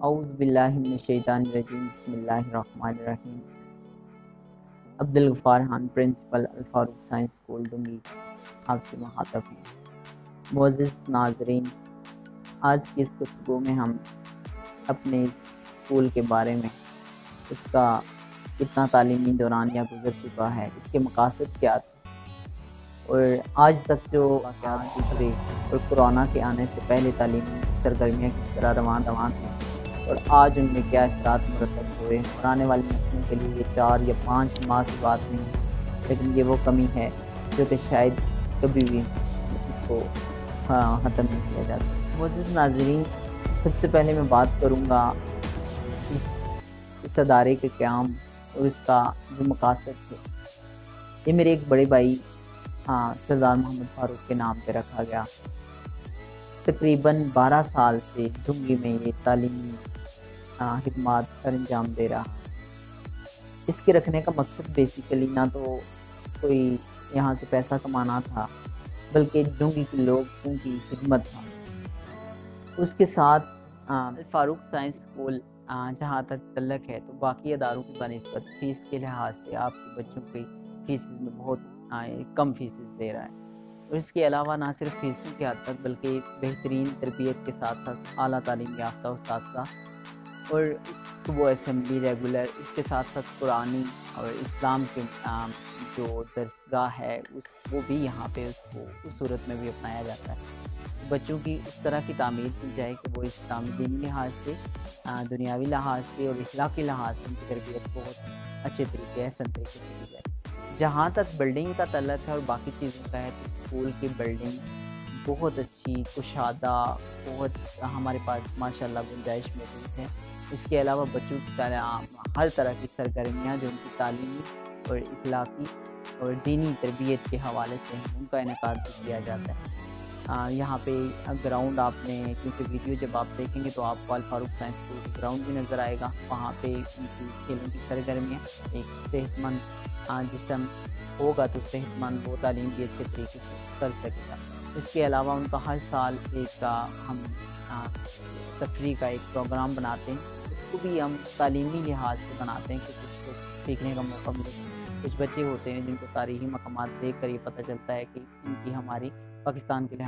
اعوذ باللہ من الشیطان الرجیم بسم اللہ الرحمن الرحیم۔ Abdul Ghaffar Khan, principal Al Farooq science school Dangi, آپ سے مخاطب ہوں۔ معزز ناظرین، آج کی اس گفتگو میں ہم اپنے اس اسکول کے بارے میں، اس کا کتنا تعلیمی دورانیہ گزر چکا ہے، اس کے مقاصد کیا تھے، اور آج تک جو واقعات گزرے اور کورونا کے آنے سے پہلے تعلیمی سرگرمیاں کس طرح رواں ہیں، اور آج ان میں کیا اصلاحات مرتب ہوئے، اور آنے والی نسلوں کے لیے یہ 4 یا 5 ماہ کی بات نہیں، لیکن یہ وہ کمی ہے جو کہ شاید کبھی بھی اس کو ختم نہیں کیا جا سکتا۔ معزز ناظرین، سب سے پہلے میں بات کروں گا اس ادارے کے قیام اور اس کا جو مقاصد تھے۔ یہ میرے ایک بڑے بھائی سردار محمد فاروق کے نام پہ رکھا گیا۔ تقریباً 12 سال سے ڈنگی میں یہ تعلیمی خدمات سر انجام دے رہا۔ اس کے رکھنے کا مقصد بیسیکلی نہ تو کوئی یہاں سے پیسہ کمانا تھا، بلکہ ڈنگی کے لوگوں کی خدمت تھا۔ اس کے ساتھ فاروق سائنس اسکول جہاں تک تعلق ہے تو باقی اداروں کی بنسبت فیس کے لحاظ سے آپ کے بچوں کی فیسز میں بہت کم فیسز دے رہا ہے، اور اس کے علاوہ نہ صرف فیسوں کے حد تک بلکہ بہترین تربیت کے ساتھ ساتھ اعلیٰ تعلیم یافتہ اساتذہ اور صبح اسمبلی ریگولر، اس کے ساتھ ساتھ قرآنی اور اسلام کے جو درسگاہ ہے وہ بھی یہاں پہ اس کو اس صورت میں بھی اپنایا جاتا ہے۔ بچوں کی اس طرح کی تعمیر کی جائے کہ وہ اسلامی دینی لحاظ سے، دنیاوی لحاظ سے اور اخلاقی لحاظ سے ان کی تربیت بہت اچھے طریقے احسن طریقے سے کی جائے۔ جہاں تک بلڈنگ کا تعلق ہے اور باقی چیزوں کا ہے تو اسکول کی بلڈنگ بہت اچھی، کشادہ، بہت ہمارے پاس ماشاءاللہ گنجائش موجود ہے۔ اس کے علاوہ بچوں کی ہر طرح کی سرگرمیاں جو ان کی تعلیمی اور اخلاقی اور دینی تربیت کے حوالے سے ہیں، ان کا انعقاد بھی کیا جاتا ہے۔ یہاں پہ گراؤنڈ آپ نے، کیونکہ ویڈیو جب آپ دیکھیں گے تو آپ کو الفاروق سائنس اسکول کا گراؤنڈ بھی نظر آئے گا۔ وہاں پہ ان کی کھیلوں کی سرگرمیاں، ایک صحت مند جسم ہوگا تو صحت مند وہ تعلیم بھی اچھے طریقے سے کر سکے گا۔ اس کے علاوہ ان کا ہر سال ایک ہم تفریح کا ایک پروگرام بناتے ہیں، اس کو بھی ہم تعلیمی لحاظ سے بناتے ہیں کہ کچھ سیکھنے کا موقع ملے۔ کچھ بچے ہوتے ہیں جن کو تاریخی مقامات دیکھ کر یہ پتہ چلتا ہے کہ ان کی ہماری پاکستان کے لحاظ